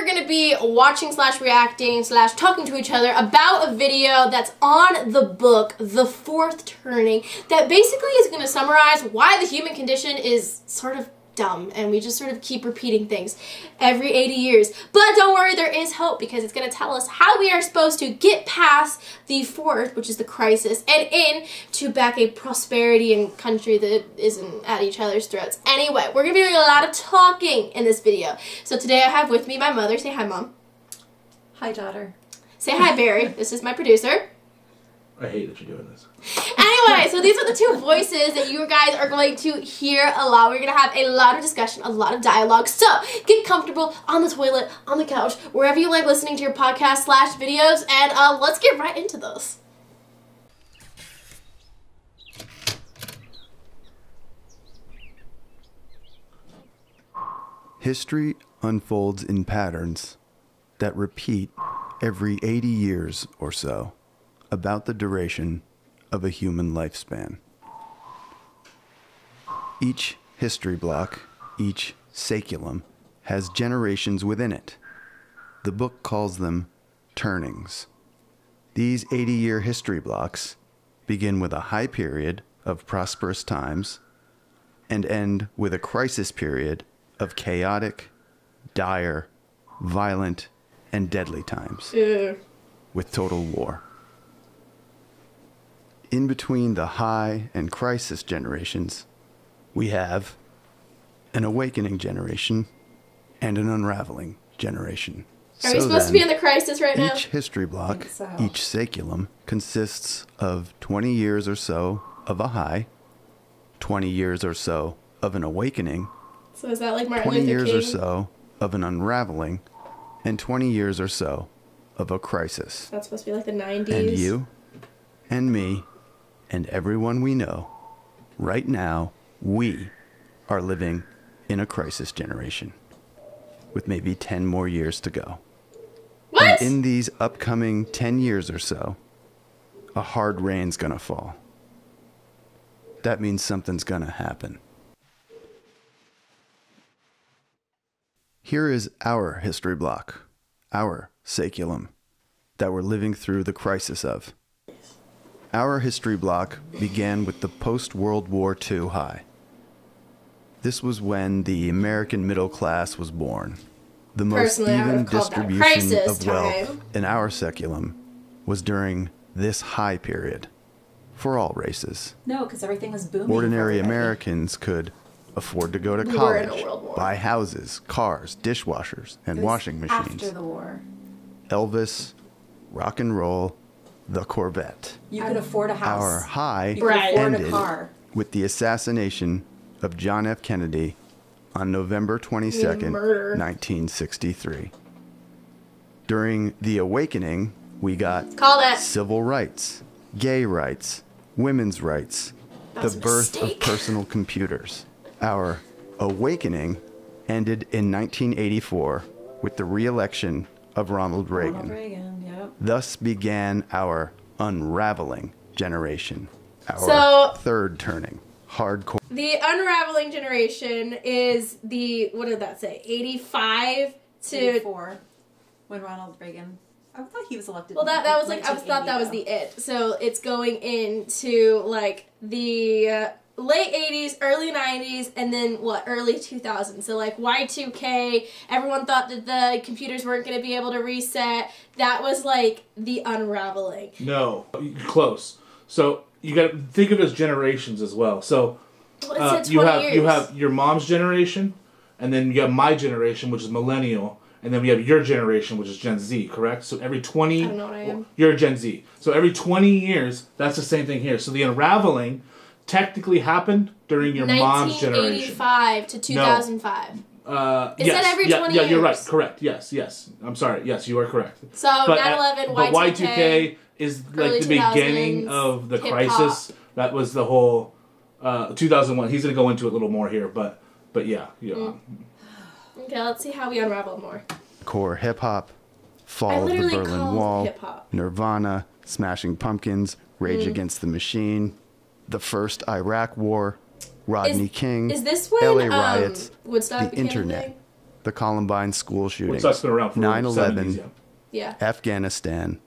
going to be watching / reacting / talking to each other about a video that's on the book, The Fourth Turning, that basically is going to summarize why the human condition is sort of dumb, and we just sort of keep repeating things every 80 years. But don't worry, there is hope, because it's going to tell us how we are supposed to get past the fourth, which is the crisis, and into back a prosperity and country that isn't at each other's throats. Anyway, we're going to be doing a lot of talking in this video. So today I have with me my mother. Say hi, Mom. Hi, daughter. Say hi, Barry. This is my producer. I hate that you're doing this. Anyway, so these are the two voices that you guys are going to hear a lot. We're going to have a lot of discussion, a lot of dialogue. So get comfortable on the toilet, on the couch, wherever you like listening to your podcast / videos, and let's get right into those. History unfolds in patterns that repeat every 80 years or so, about the duration of a human lifespan. Each history block, each saculum, has generations within it. The book calls them turnings. These 80-year history blocks begin with a high period of prosperous times and end with a crisis period of chaotic, dire, violent, and deadly times, with total war. In between the high and crisis generations, we have an awakening generation and an unraveling generation. Are we supposed to be in the crisis right now? Each history block, each saculum, consists of 20 years or so of a high, 20 years or so of an awakening, so is that like Martin 20 Luther years King? or so of an unraveling, and 20 years or so of a crisis. That's supposed to be like the 90s. And you, and me, and everyone we know, right now, we are living in a crisis generation, with maybe 10 more years to go. What? And in these upcoming 10 years or so, a hard rain's gonna fall. That means something's gonna happen. Here is our history block, our saculum, that we're living through the crisis of. Our history block began with the post-World War II high. This was when the American middle class was born. The most even distribution of wealth in our saculum was during this high period for all races. No, because everything was booming. Ordinary Americans could afford to go to college, buy houses, cars, dishwashers, and washing machines. After the war. Elvis, rock and roll, the Corvette. You could afford a house. Our high ended a car. With the assassination of John F. Kennedy on November 22nd, 1963. During the awakening, we got civil rights, gay rights, women's rights, the birth of personal computers. Our awakening ended in 1984 with the re-election of Ronald Reagan. Thus began our unraveling generation, our third turning, hardcore. The unraveling generation is the, what did that say, 85 to... 84, when Ronald Reagan, I thought he was elected. Well, that was like, I thought that was the it. So it's going into like the late 80s, early 90s, and then what, early 2000s. So like Y2K, everyone thought that the computers weren't going to be able to reset. That was like the unraveling. No, close. So you got to think of it as generations as well. So you have your mom's generation, and then you have my generation, which is millennial, and then we have your generation, which is Gen Z, correct? So every 20... I don't know what I am. You're Gen Z. So every 20 years, that's the same thing here. So the unraveling technically happened during your mom's generation. 1985 to 2005. No. It said every 20 years. Yeah, you're right. Correct. Yes. I'm sorry. Yes, you are correct. So 9/11, Y2K. But Y2K is like the beginning of the crisis. That was the whole 2001. He's going to go into it a little more here, but yeah. Okay, let's see how we unravel more. Core hip-hop, fall of the Berlin Wall, Nirvana, Smashing Pumpkins, Rage Against the Machine, the first Iraq War, Rodney King, is this when, LA riots, Woodstock the internet, the Columbine school shootings, That's been around for 9/11, yeah, Afghanistan,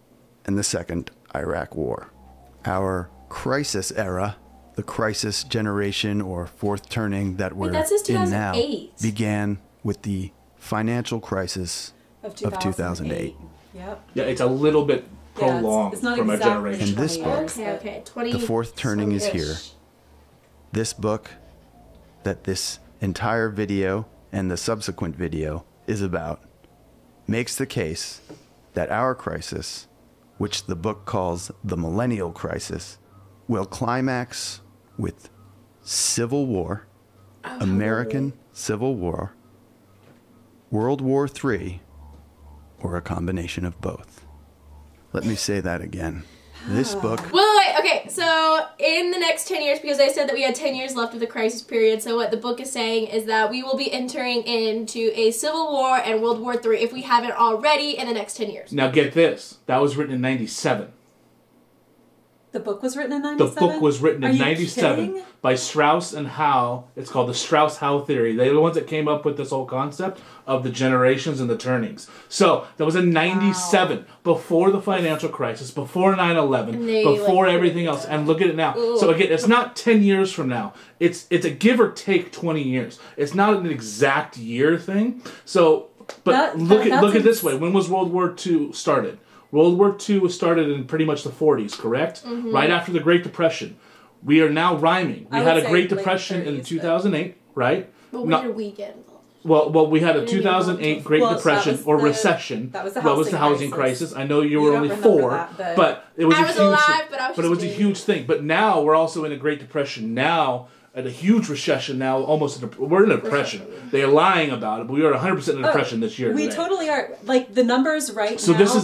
and the Second Iraq War. Our crisis era, the crisis generation or fourth turning that we're in now, began with the financial crisis of 2008. Yep. Yeah, it's a little bit prolonged it's not from exactly a generation. And this book, okay, 20, the fourth turning is here. This book that this entire video and the subsequent video is about makes the case that our crisis, which the book calls the millennial crisis, will climax with civil war, American Civil War, World War III, or a combination of both. Let me say that again. This book... Wait, okay, so in the next 10 years, because I said that we had 10 years left of the crisis period, so what the book is saying is that we will be entering into a Civil War and World War III if we haven't already in the next 10 years. Now get this, that was written in 97. The book was written in 97? The book was written in 97 by Strauss and Howe. It's called the Strauss-Howe theory. They're the ones that came up with this whole concept of the generations and the turnings. So, that was in 97, before the financial crisis, before 9/11, before everything else. And look at it now. Ooh. So again, it's not 10 years from now. It's a give or take 20 years. It's not an exact year thing. So, but look at it this way. When was World War II started? World War II was started in pretty much the 40s, correct? Mm-hmm. Right after the Great Depression. We are now rhyming. We had a Great Depression in 2008, right? But where did we get involved? Well, we had a 2008 Great Depression or recession. That was the housing crisis. I know you were only 4, but it was a huge. It was a huge thing. But now we're also in a Great Depression now. At a huge recession now, we're in a depression. They are lying about it, but we are 100% in a depression this year. We totally are. Like, the numbers now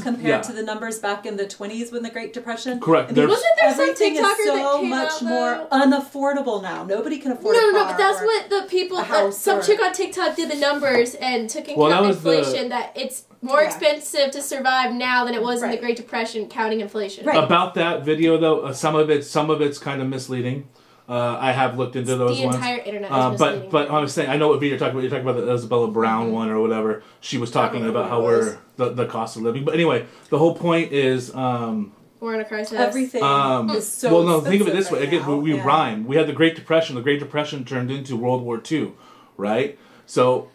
compared to the numbers back in the 20s when the Great Depression. Correct. Wasn't there some TikToker is so much more unaffordable now. Nobody can afford a car. No, but that's what the people, some chick on TikTok did the numbers and took into account inflation, that it's more expensive to survive now than it was in the Great Depression, counting inflation. Right. About that video, though, some of it's kind of misleading. I have looked into those ones. The entire internet is misleading. But I was saying, I know what video you're talking about. You're talking about the Isabella Brown one or whatever. She was talking about how we're the cost of living. But anyway, the whole point is... we're in a crisis. Everything is so well, no, think of it this way. Again, we rhyme. We had the Great Depression. The Great Depression turned into World War II, right? So,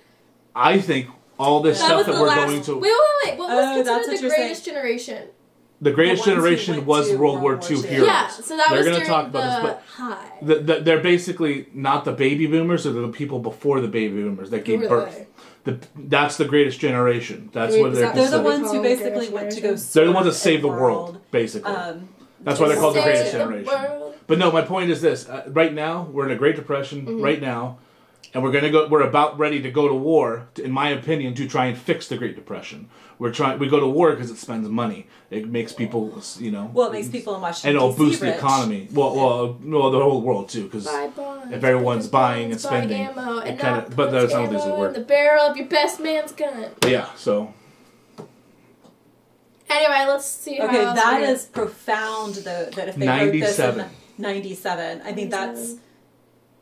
I think all this stuff that we're going to... Wait. What was considered the greatest generation? The greatest generation was World War II heroes. Yeah, so that was during talk about this, but they're basically not the baby boomers, or the people before the baby boomers that gave birth. That's the greatest generation. That's what they're considered. They're the ones who basically went to go. They're the ones that saved the world, basically. That's why they're called the greatest generation. But no, my point is this: right now we're in a Great Depression. Right now. And we're about ready to go to war, in my opinion, to try and fix the Great Depression. We go to war because it spends money. It makes people, Well, it makes people in Washington, and it'll boost rich. the economy. Well, the whole world too, because if everyone's buying and spending, ammo, it kind of. But that's not how these will work. The barrel of your best man's gun. Yeah. So. Anyway, let's see. Okay, that is profound. That if they wrote this in 97, I think that's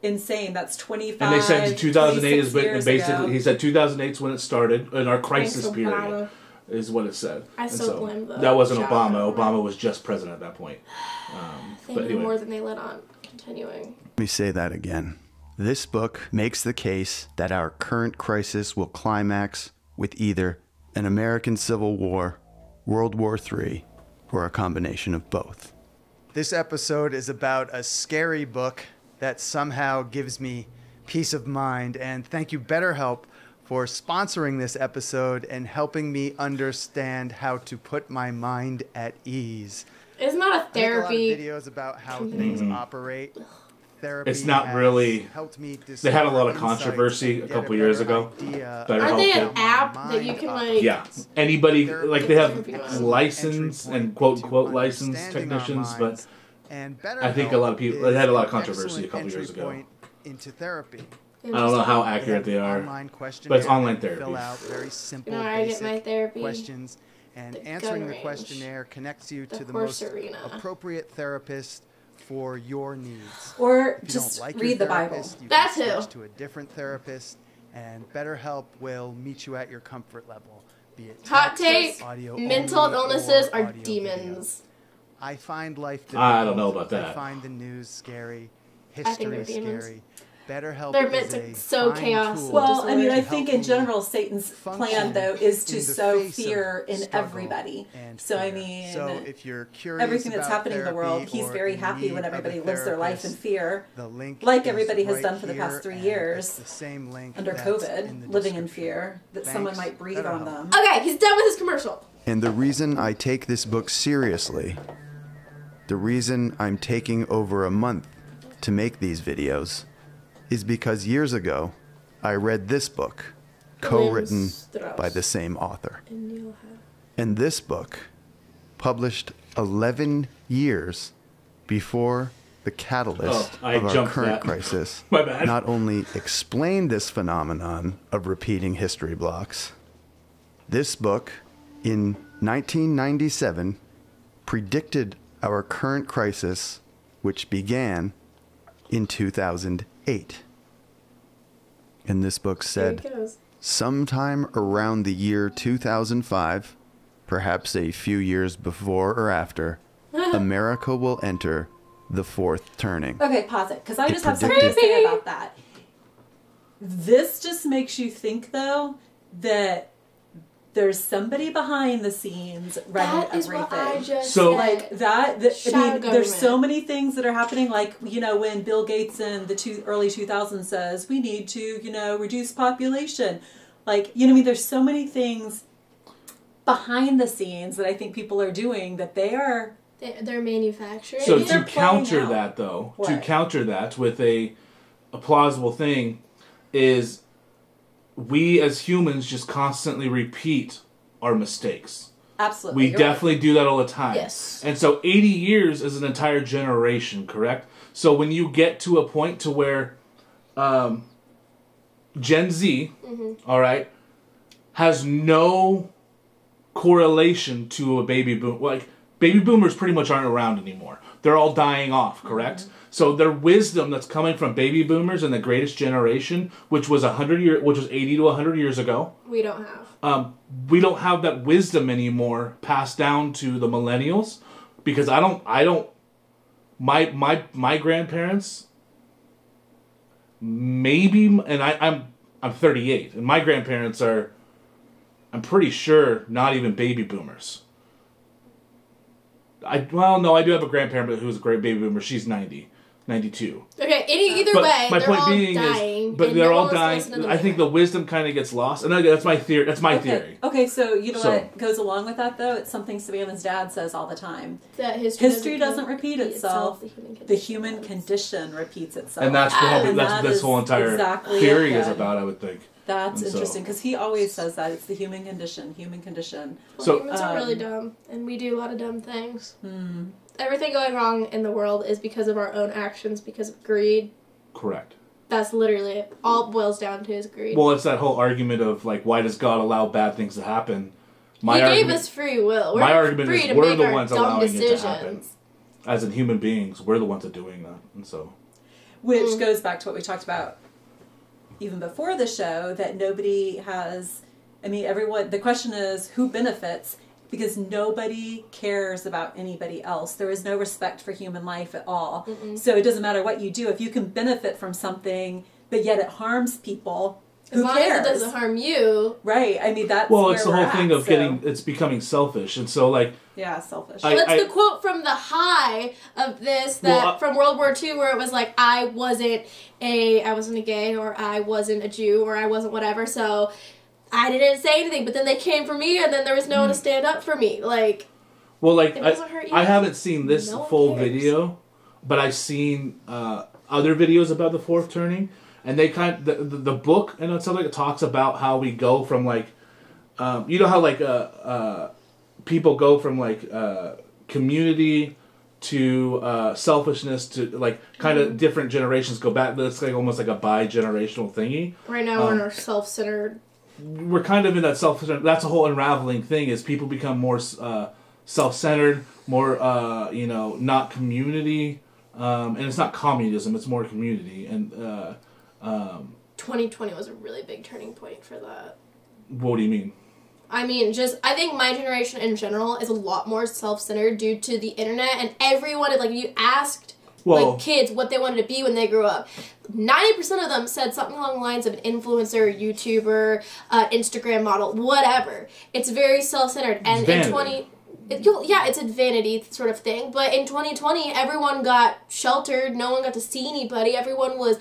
insane. That's 25. And they said 2008 is basically. He said 2008 is when it started in our crisis period. Is what it said. I still blame the that wasn't Obama. Obama was just president at that point. They knew more than they let on. Continuing. Let me say that again. This book makes the case that our current crisis will climax with either an American Civil War, World War III, or a combination of both. This episode is about a scary book that somehow gives me peace of mind, and thank you, BetterHelp, for sponsoring this episode and helping me understand how to put my mind at ease. It's not a therapy. I think a lot of videos about how things operate. Therapy it's not really. Helped me they had a lot of controversy a couple years ago. Aren't they an app that you can like? Yeah, anybody like they have license and quote license technicians, but I think a lot of people they had a lot of controversy a couple years ago. Into therapy. I don't know how accurate they are, but it's online therapy. Fill out very simple, I get my therapy questions, and answering the questionnaire connects you to the most appropriate therapist for your needs. Or just read the Bible. That's who. To a different therapist, And BetterHelp will meet you at your comfort level. Be it hot take, mental only illnesses or are audio demons. video. I find life difficult. I don't know about that. I find the news scary, I think they're history demons. scary. BetterHelp They're meant is to a sow fine chaos. tool Well, I mean, to I think in help general, me Satan's plan, function though, is to in the sow face fear of in struggle everybody. and So, I fear. mean, so if you're curious everything that's about happening in the world, he's therapy very or in happy when need of a everybody lives their life in therapist, fear, the link like is everybody has right done for the here, past 3 and years it's the same link under that's COVID, in the living in description. fear that someone Thanks, might breathe on them. Okay, he's done with his commercial. And the reason I take this book seriously, the reason I'm taking over a month to make these videos, is because years ago, I read this book, co-written by the same author. And this book, published 11 years before the catalyst of our current crisis, not only explained this phenomenon of repeating history blocks, this book, in 1997, predicted our current crisis, which began in 2008. And this book said, sometime around the year 2005, perhaps a few years before or after, America will enter the fourth turning. Okay, pause it, because I just have something to say about that. This just makes you think, though, that there's somebody behind the scenes running everything. That is what I just said. Like that I mean, there's so many things that are happening. Like, you know, when Bill Gates in the early 2000s says we need to, you know, reduce population. Like, you know, I mean, there's so many things behind the scenes that I think people are doing that they're manufacturing. So to counter that, though, to counter that with a plausible thing is, we as humans just constantly repeat our mistakes. Absolutely. We definitely do that all the time. Yes. And so 80 years is an entire generation, correct? So when you get to a point to where Gen Z, all right, has no correlation to a baby boom. Like, baby boomers pretty much aren't around anymore. They're all dying off, correct? So their wisdom that's coming from baby boomers and the greatest generation, which was 80 to 100 years ago, we don't have. We don't have that wisdom anymore passed down to the millennials, because my grandparents, maybe, and I'm 38, and my grandparents are, I'm pretty sure, not even baby boomers. I do have a grandparent who's a great baby boomer. She's 92. Okay, either way, my they're point all being dying. But they're all dying. I think the wisdom kind of gets lost. And that's my theory. That's my theory. Okay, so you know what goes along with that, though? It's something Savannah's dad says all the time. That history doesn't repeat itself. The human condition repeats itself. And that's what this whole entire theory is about, I would think. That's interesting, because he always says that. It's the human condition, human condition. Well, humans are really dumb, and we do a lot of dumb things. Everything going wrong in the world is because of our own actions, because of greed. Correct. That's literally it. All it boils down to is greed. Well, it's that whole argument of, like, why does God allow bad things to happen? He gave us free will. My argument is we're the ones allowing decisions. it to happen. As in human beings, we're the ones that are doing that. And so, which goes back to what we talked about even before the show, that nobody has, I mean, everyone, the question is who benefits, because nobody cares about anybody else. There is no respect for human life at all. So it doesn't matter what you do. If you can benefit from something, but yet it harms people, who cares? As long as it doesn't harm you. Right. I mean, that's it's the whole thing of it's becoming selfish. And so, like... Yeah, selfish. What's the quote from the high of this, from World War II, where it was like, I wasn't a gay, or I wasn't a Jew, or I wasn't whatever, so I didn't say anything, but then they came for me, and then there was no one to stand up for me. Like, well, like, I haven't seen this full video, but I've seen other videos about the fourth turning. And they the book, and it sounds like it talks about how we go from, like, you know how, like, people go from, like, community to selfishness to, like, kind of different generations go back. It's like almost like a bi-generational thingy. Right now we're in our self-centered. We're kind of in that self-centered. That's a whole unraveling thing, is people become more self-centered, more, not community. And it's not communism, it's more community. And 2020 was a really big turning point for that. What do you mean? I mean, I think my generation in general is a lot more self-centered due to the internet, and everyone, like, you asked, like, kids what they wanted to be when they grew up. 90% of them said something along the lines of an influencer, YouTuber, Instagram model, whatever. It's very self-centered. And it's a vanity sort of thing. But in 2020, everyone got sheltered. No one got to see anybody. Everyone was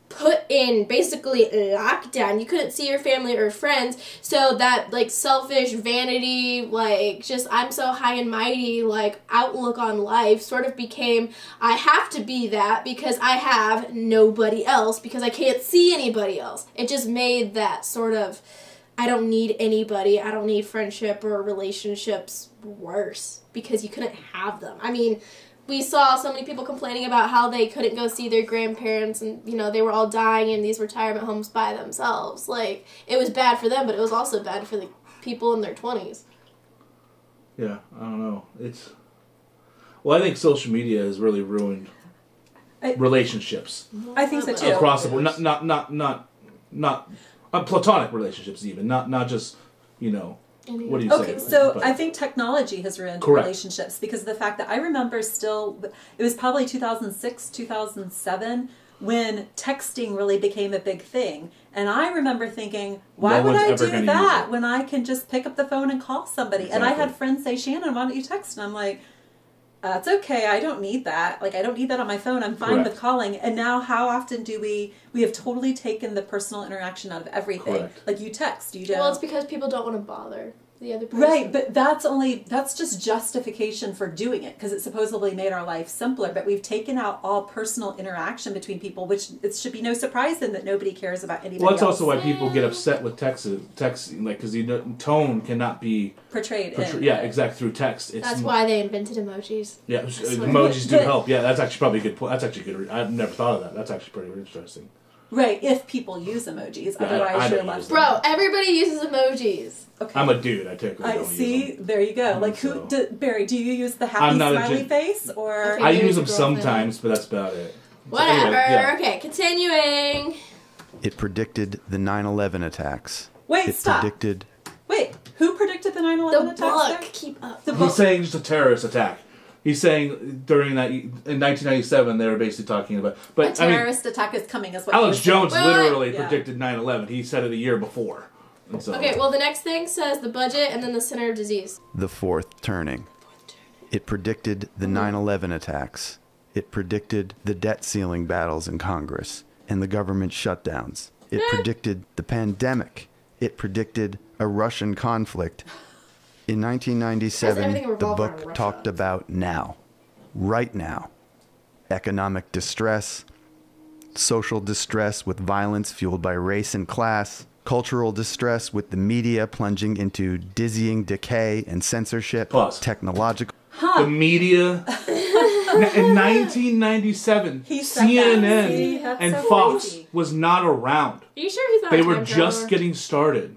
put in basically lockdown. You couldn't see your family or friends. So that, like, selfish vanity, like, just I'm so high and mighty, like, outlook on life sort of became, I have to be that because I have nobody else, because I can't see anybody else. It just made that sort of, I don't need anybody, I don't need friendship or relationships worse because you couldn't have them. I mean, we saw so many people complaining about how they couldn't go see their grandparents and, you know, they were all dying in these retirement homes by themselves. Like, it was bad for them, but it was also bad for the people in their 20s. Yeah, I don't know. I think social media has really ruined relationships. I think so too. Across the board. Not platonic relationships even. Not just, you know, what do you say? Okay, so I think technology has ruined relationships because of the fact that I remember still, it was probably 2006, 2007 when texting really became a big thing. And I remember thinking, why would I do that when I can just pick up the phone and call somebody? Exactly. And I had friends say, Shannon, why don't you text? And I'm like, that's okay. I don't need that. Like, I don't need that on my phone. I'm fine with calling. And now how often do we have totally taken the personal interaction out of everything. Correct. Like, you text, you don't. Well, it's because people don't want to bother the other person. Right, but that's just justification for doing it because it supposedly made our life simpler, but we've taken out all personal interaction between people, which it should be no surprise then that nobody cares about anybody else. Well, that's also why people get upset with texting, like, because the tone cannot be portrayed. Yeah, exactly, through text. That's why they invented emojis. Yeah, emojis do help. Yeah, that's actually probably a good point. That's actually good. I've never thought of that. That's actually pretty interesting. Right, if people use emojis. Otherwise, you're left. Bro, everybody uses emojis. Okay. I'm a dude. I typically don't use them. There you go. Like, Barry, do you use the happy smiley face? Or okay, I use them sometimes, but that's about it. Whatever. So anyway, okay, continuing. It predicted the 9/11 attacks. Wait, stop. Wait, who predicted the 9/11 attacks? The book. Keep up. He's saying just a terrorist attack. He's saying during that, in 1997, they were basically talking about... But a terrorist attack is coming, is what Alex Jones literally predicted 9/11. He said it a year before. So. Okay, well, the next thing says the budget and then the center of disease. The fourth turning. It predicted the 9/11 attacks. It predicted the debt ceiling battles in Congress and the government shutdowns. It predicted the pandemic. It predicted a Russian conflict. In 1997, the book talked about now, right now. Economic distress, social distress with violence fueled by race and class, cultural distress with the media plunging into dizzying decay and censorship, technological... The media... In 1997, CNN and Fox was not around. Are you sure he's not? They were just getting started.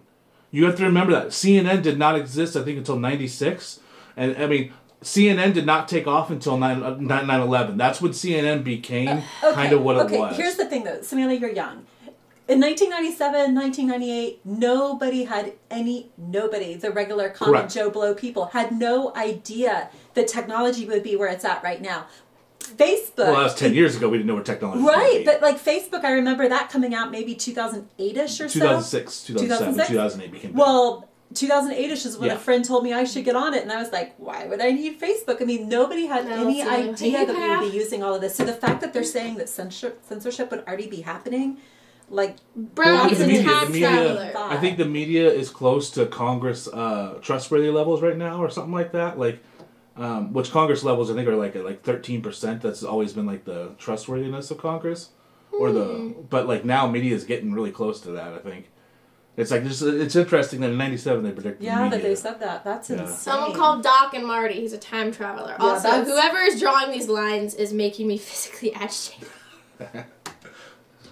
You have to remember that. CNN did not exist, I think, until 96. And, I mean, CNN did not take off until 9/11. That's when CNN became kind of what it was. Here's the thing, though. Samantha, you're young. In 1997, 1998, nobody, the regular common Joe Blow people, had no idea that technology would be where it's at right now. Facebook. Well, that was 10 years ago. We didn't know where technology was. Right, but like Facebook, I remember that coming out maybe 2008-ish or so. 2006, 2007, 2008 became big. Well, 2008-ish is when a friend told me I should get on it, and I was like, why would I need Facebook? I mean, nobody had any idea that we would be using all of this. So the fact that they're saying that censorship would already be happening, like, bro, he's a time traveler. I think the media is close to Congress trustworthy levels right now, or something like that. Like, which Congress levels I think are like at like 13%. That's always been like the trustworthiness of Congress, but like now media is getting really close to that. I think it's like it's interesting that in '97 they predicted. Yeah, that they said that. That's insane. Someone called Doc and Marty. He's a time traveler. Yeah, also, whoever is drawing these lines is making me physically agitated.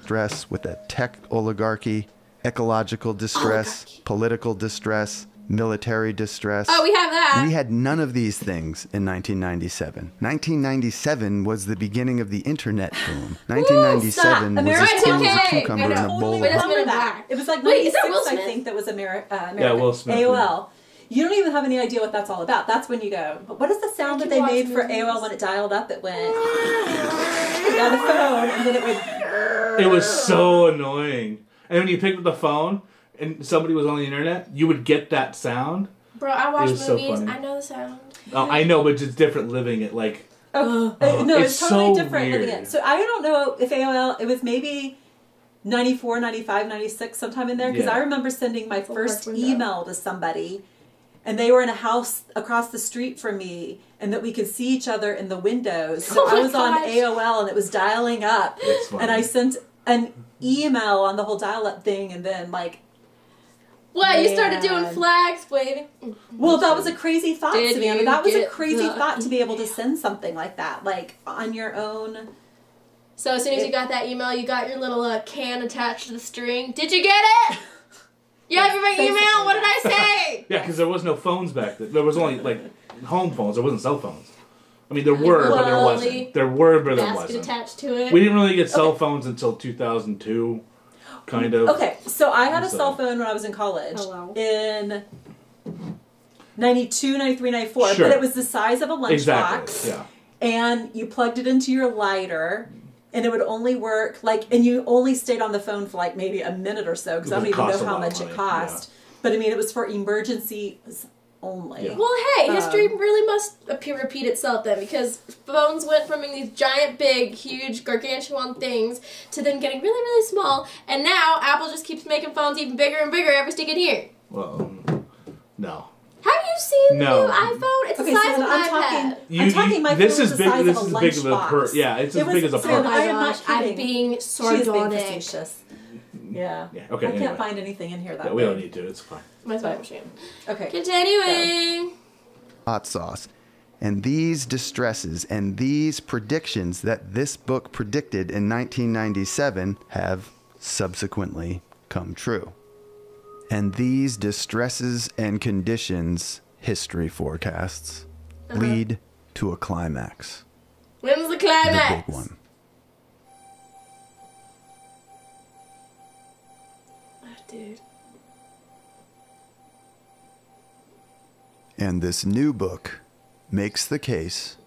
Stress with a tech oligarchy, ecological distress, political distress, military distress. Oh, we have that. We had none of these things in 1997. 1997 was the beginning of the internet boom. 1997 was as cool as a cucumber in a bowl. Wait, it was like 96, I think, that was America. Yeah, Will Smith. AOL. You don't even have any idea what that's all about. That's when you go, but what is the sound that they made for AOL when it dialed up? It went down the phone, and then it would... It was so annoying. And when you picked up the phone and somebody was on the internet, you would get that sound. Bro, I watch movies. So I know the sound. Oh, I know, but it's different living it. Like, no, it's totally so different living it. So I don't know if AOL, it was maybe 94, 95, 96, sometime in there. Because I remember sending my first email to somebody, and they were in a house across the street from me, and that we could see each other in the windows. So I was on AOL, and it was dialing up. And I sent an email on the whole dial-up thing, and then, like... What? You started doing flags, waving? Well, that was a crazy thought, Savannah. That was a crazy thought to be able to send something like that, like, on your own. So as soon as you got that email, you got your little can attached to the string. Did you get it? You have your email? What did I say? Yeah, because there was no phones back then. There was only, like, home phones. There wasn't cell phones. I mean, there were, but there wasn't. There were, but there wasn't. Attached to it. We didn't really get cell phones until 2002, kind of. Okay, so I had a cell phone when I was in college. In 92, 93, 94. Sure. But it was the size of a lunchbox. Yeah. And you plugged it into your lighter, and it would only work, like, and you only stayed on the phone for, like, maybe a minute or so, because I don't even know how much it cost. Yeah. But, I mean, it was for emergencies only. Yeah. Well, hey, history really must repeat itself then, because phones went from being these giant, big, huge, gargantuan things to then getting really, really small, and now Apple just keeps making phones even bigger and bigger every stinking year. Well, no. Have you seen the new iPhone? It's the size of an iPad. I'm talking my phone is the size of a lunchbox. Yeah, it's as big as a purse. Oh my gosh, I'm being sardonic. Yeah. Okay. I can't find anything in here that we don't need to. It's fine. My spy machine. Okay. Continuing. Hot sauce. And these distresses and these predictions that this book predicted in 1997 have subsequently come true. And these distresses and conditions, history forecasts, lead to a climax. When's the climax? The big one. Dude. And this new book makes the case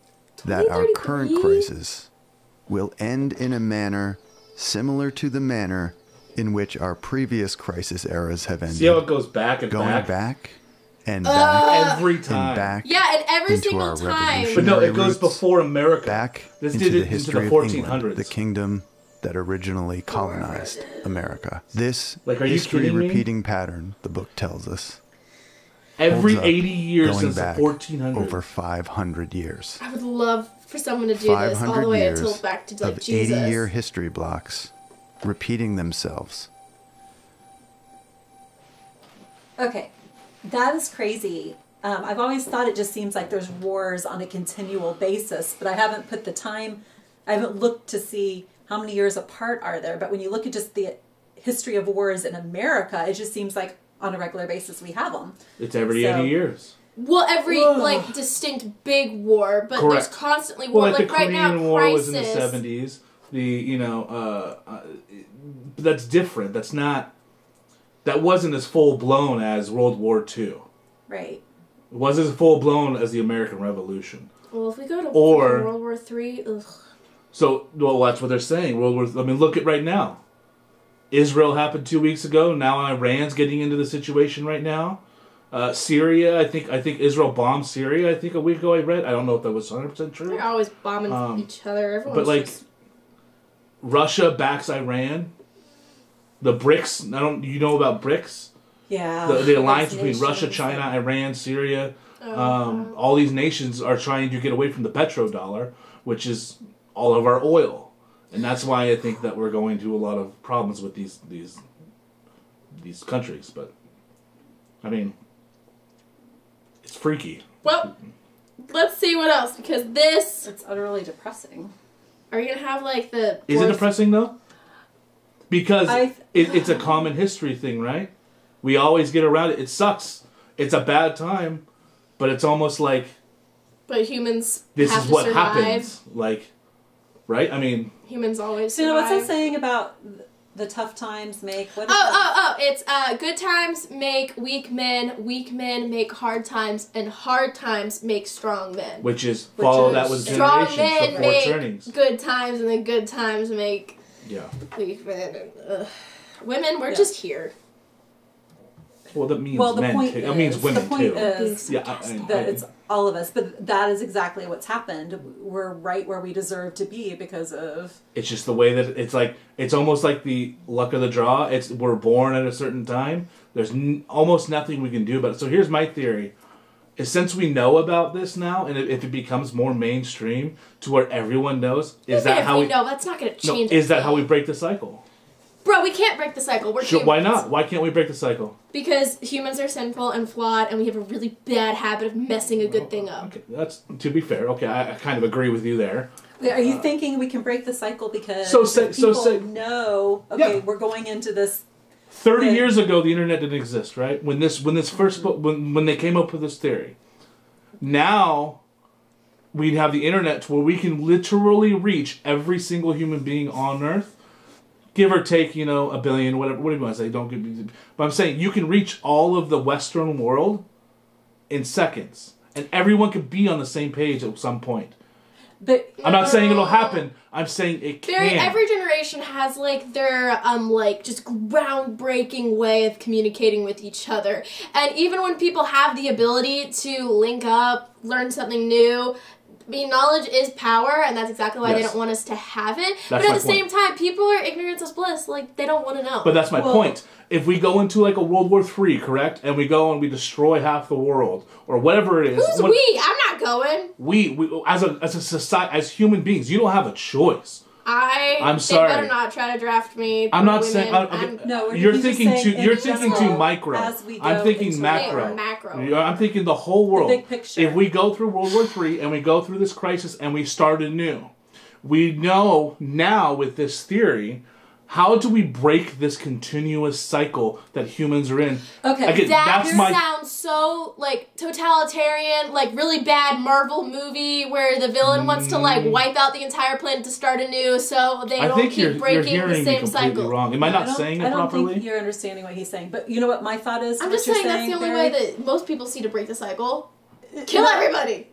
that our current crisis will end in a manner similar to the manner in which our previous crisis eras have ended. See how it goes back and going back and back every time. And back and every single time. But no, it goes before America. Back this into did the it history into the of 1400s. England, the kingdom that originally colonized America. This are you history-repeating pattern, the book tells us, every 80 years going since back the 1400s. Over 500 years. I would love for someone to do this all the way until back to like Jesus. 80-year history blocks repeating themselves. Okay, that is crazy. I've always thought it just seems like there's wars on a continual basis, but I haven't put the time, I haven't looked to see how many years apart are there. But when you look at just the history of wars in America, it just seems like on a regular basis we have them. It's every 80 years. Well, every like distinct big war, but there's constantly war. Well, like the right Korean now, War was in the 70s. That's different. That's not. That wasn't as full blown as World War II. Right. It wasn't as full blown as the American Revolution. Well, if we go to World War III, ugh. So, well, that's what they're saying. Look at right now. Israel happened 2 weeks ago. Now Iran's getting into the situation right now. Syria, I think Israel bombed Syria. I think a week ago I read. I don't know if that was 100% true. They're always bombing each other. Everyone's but like, Russia backs Iran. The BRICS. You know about BRICS? Yeah. The alliance between Russia, China, Iran, Syria. All these nations are trying to get away from the petrodollar, which is all of our oil, and that's why I think that we're going to a lot of problems with these countries. But I mean, it's freaky. Well, let's see what else, because it's utterly depressing. Are you gonna have like the? Is it depressing though? Because it's a common history thing, right? We always get around it. It sucks. it's a bad time, but it's almost like... But humans this have is to what survive. Happens. Like, right? I mean... Humans always survive. So, what's that saying about the tough times make... It's good times make weak men make hard times, and hard times make strong men. Which is that with strong generations, men make turnings. Good times, and then good times make weak men. Women, we're just here. Well, that means men too. It means women too. The point is that it's all of us, but that is exactly what's happened. We're right where we deserve to be because of... It's just the way that it's like, it's almost like the luck of the draw. We're born at a certain time. There's almost nothing we can do about it. So here's my theory. Is since we know about this now, and if it becomes more mainstream to where everyone knows, is that how we know? That's not going to change. Is that how we break the cycle? Bro, we can't break the cycle. We're humans. Why not? Why can't we break the cycle? Because humans are sinful and flawed, and we have a really bad habit of messing a good thing up. Okay, that's to be fair. Okay, I kind of agree with you there. Are you thinking we can break the cycle because people know? Okay, we're going into this. 30 years ago, the internet didn't exist, right? When they came up with this theory, now we have the internet to where we can literally reach every single human being on Earth. Give or take, a billion, whatever. What do you want to say? Don't give me. But I'm saying you can reach all of the Western world in seconds, and everyone could be on the same page at some point. But I'm not saying it'll happen. I'm saying it can. Every generation has their just groundbreaking way of communicating with each other, and even when people have the ability to link up, learn something new. I mean, knowledge is power, and that's exactly why they don't want us to have it. But at the same time, people are ignorance is bliss. They don't want to know. But that's my point. If we go into a World War III, correct, and we go and we destroy half the world, or whatever it is. Who's we? I'm not going. We as a society, as human beings, you don't have a choice. I'm sorry. They better not try to draft me. I'm not saying. No, you're thinking too micro. I'm thinking macro. I'm thinking the whole world. The big picture. If we go through World War III and we go through this crisis and we start anew, we know now with this theory. How do we break this continuous cycle that humans are in? Okay, again, that sounds so totalitarian, really bad Marvel movie where the villain wants to wipe out the entire planet to start anew, so they don't keep breaking the same cycle. Wrong. Am I not saying it properly? I don't think you're understanding what he's saying. But you know what my thought is? I'm just saying that's the only way that most people see to break the cycle. Kill everybody.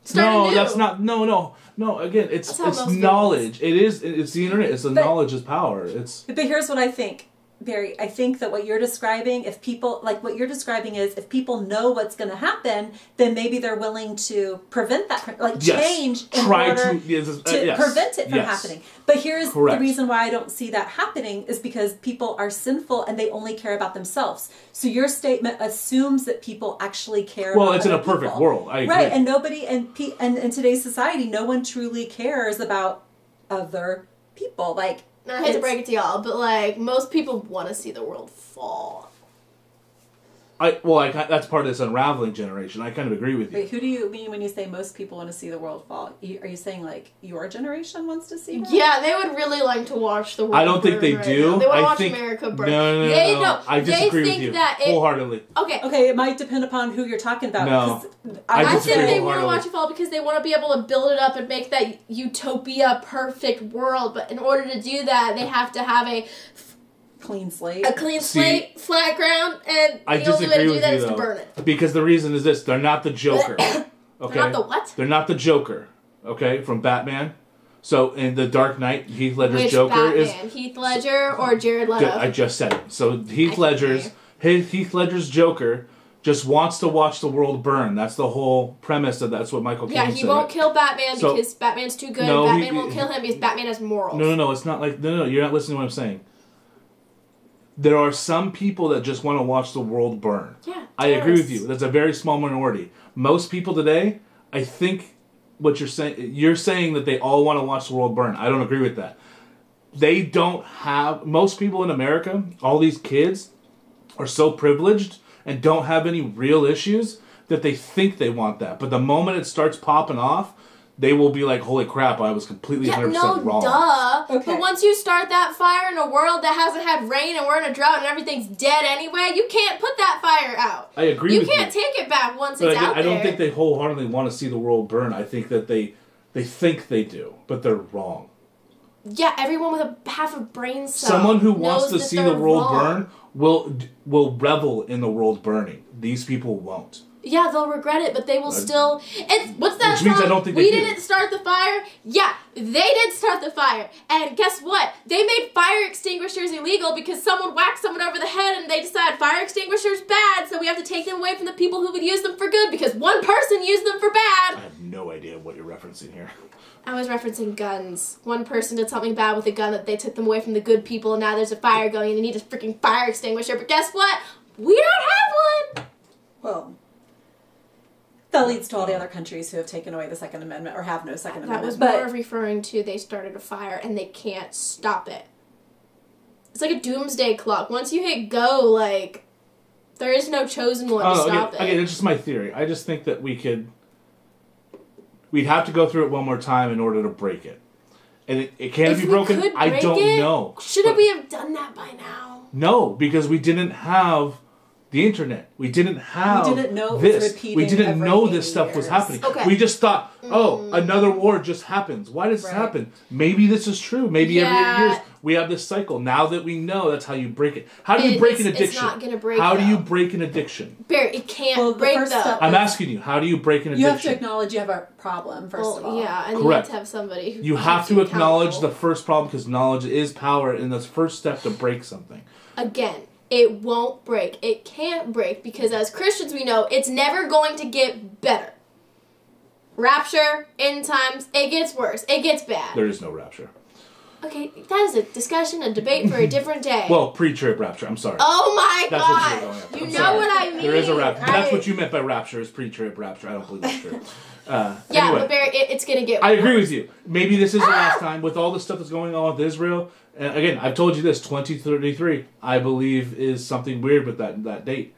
Start anew. That's not. No, again, it's knowledge. It's the internet. It's knowledge is power. But here's what I think, Barry. I think that what you're describing, if people if people know what's going to happen, then maybe they're willing to prevent that, change in order to prevent it from happening. But here's the reason why I don't see that happening is because people are sinful and they only care about themselves. So your statement assumes that people actually care about it's in a perfect world. I agree. Right, and nobody, and in today's society, no one truly cares about other people. I hate to break it to y'all, but most people want to see the world fall. That's part of this unraveling generation. I kind of agree with you. Wait, who do you mean when you say most people want to see the world fall? Are you saying your generation wants to see that? Yeah, they would really like to watch the world burn. I don't think they do. They want to watch America burn. No. I disagree with you wholeheartedly. Okay, it might depend upon who you're talking about. No. I think they want to watch it fall because they want to be able to build it up and make that utopia perfect world. But in order to do that, they have to have a clean slate, flat ground, and the only way to do that is to burn it. Because the reason is this: they're not the Joker. Okay, they're not the what? They're not the Joker. Okay, from Batman. So in The Dark Knight, Heath Ledger's Which Joker Batman? is Heath Ledger or Jared Leto. I just said it. So Heath Ledger's Joker just wants to watch the world burn. That's the whole premise of that's what Michael Caine said. Yeah, he won't kill Batman because Batman's too good. No, Batman won't kill him because Batman has morals. No, it's not like no. You're not listening to what I'm saying. There are some people that just want to watch the world burn. Yeah, I agree with you. That's a very small minority. Most people today, I think what you're saying that they all want to watch the world burn. I don't agree with that. They don't have, most people in America, all these kids are so privileged and don't have any real issues that they think they want that. But the moment it starts popping off, they will be like, holy crap, I was completely 100% wrong. Duh. Okay. But once you start that fire in a world that hasn't had rain and we're in a drought and everything's dead anyway, you can't put that fire out. I agree with you. You can't take it back once it's out there. I don't think they wholeheartedly want to see the world burn. I think that they think they do, but they're wrong. Yeah, everyone with a half a brain cell. Someone who wants to see the world burn will revel in the world burning. These people won't. Yeah, they'll regret it, but they will still... What's that Which means song? I don't think we didn't start the fire? Yeah, they did start the fire. And guess what? They made fire extinguishers illegal because someone whacked someone over the head and they decided fire extinguishers bad, so we have to take them away from the people who would use them for good because one person used them for bad. I have no idea what you're referencing here. I was referencing guns. One person did something bad with a gun that they took them away from the good people, and now there's a fire going and they need a freaking fire extinguisher. But guess what? We don't have one! Well... that leads to all the other countries who have taken away the Second Amendment or have no Second Amendment. That was more referring to they started a fire and they can't stop it. It's like a doomsday clock. Once you hit go, like, there is no chosen one to stop it. Okay, that's just my theory. I just think that we'd have to go through it one more time in order to break it. And it can't be broken. I don't know. Shouldn't we have done that by now? No, because we didn't have the internet. We didn't have this. We didn't know this stuff was happening. Okay. We just thought, another war just happens. Why does this happen? Maybe this is true. Maybe every 8 years we have this cycle. Now that we know, that's how you break it. How do you break an addiction? It's not going to break, How do you break an addiction? Barry, it can't break, though. I'm asking you, how do you break an addiction? You have to acknowledge you have a problem, first of all. Yeah, and Correct. you have to have somebody who You have to acknowledge the first problem because knowledge is power, and that's the first step to break something. Again, it won't break. It can't break because as Christians we know it's never going to get better. Rapture, end times, it gets worse. It gets bad. There is no rapture. Okay, that is a discussion, a debate for a different day. Well, pre-trip rapture. I'm sorry. Oh my God! You know what I mean. There is a rapture. That's what you meant by rapture is pre-trip rapture. I don't believe that's true. Yeah, anyway, but Barry, it's going to get worse. I agree with you. Maybe this is the last time with all the stuff that's going on with Israel. And again, I've told you this, 2033, I believe, is something weird with that date.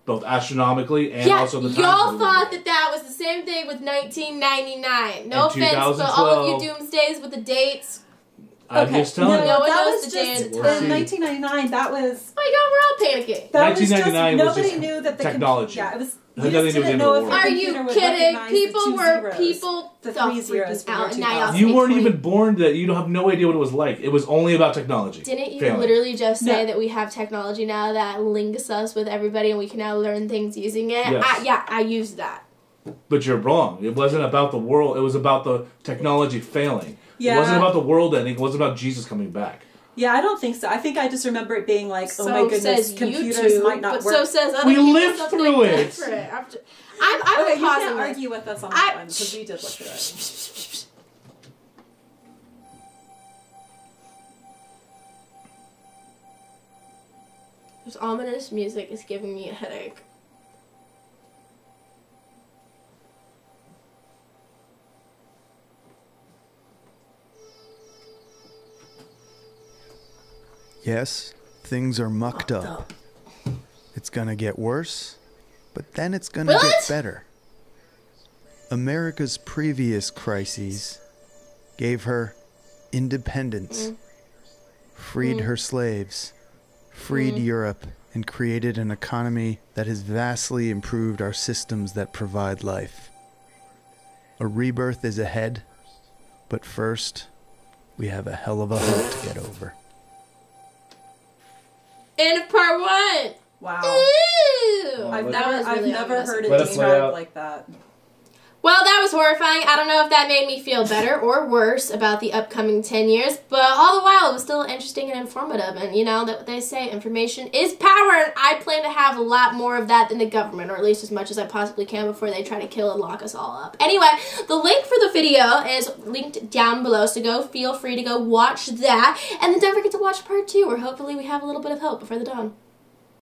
Both astronomically and also the time. Y'all thought that was the same thing with 1999. No offense, but all of you doomsdays with the dates. I'm just telling you. No one that knows was the just date. in 1999. That was. Oh my God, we're all panicking. That was just nobody knew that the technology. Yeah, it was. You just didn't know if Are you kidding? People the 3 zeros out, and now y'all you weren't even born. That you don't have no idea what it was like. It was only about technology. Didn't you literally just say that we have technology now that links us with everybody, and we can now learn things using it? Yes. I used that. But you're wrong. It wasn't about the world. It was about the technology failing. Yeah. It wasn't about the world ending. It wasn't about Jesus coming back. Yeah, I don't think so. I think I just remember it being like, oh my goodness, computers might not work. So says other we lived through it. I'm okay, you can't argue with us on that one because we did look through it. This ominous music is giving me a headache. Yes, things are mucked up. It's gonna get worse, but then it's gonna get better. America's previous crises gave her independence, freed her slaves, freed Europe, and created an economy that has vastly improved our systems that provide life. A rebirth is ahead, but first, we have a hell of a hump to get over. End of part 1. Wow. Ew. I've never heard it described like that. Well, that was horrifying. I don't know if that made me feel better or worse about the upcoming 10 years, but all the while it was still interesting and informative. And you know, that they say information is power, and I plan to have a lot more of that than the government, or at least as much as I possibly can before they try to kill and lock us all up. Anyway, the link for the video is linked down below, so feel free to go watch that. And then don't forget to watch part 2, where hopefully we have a little bit of hope before the dawn.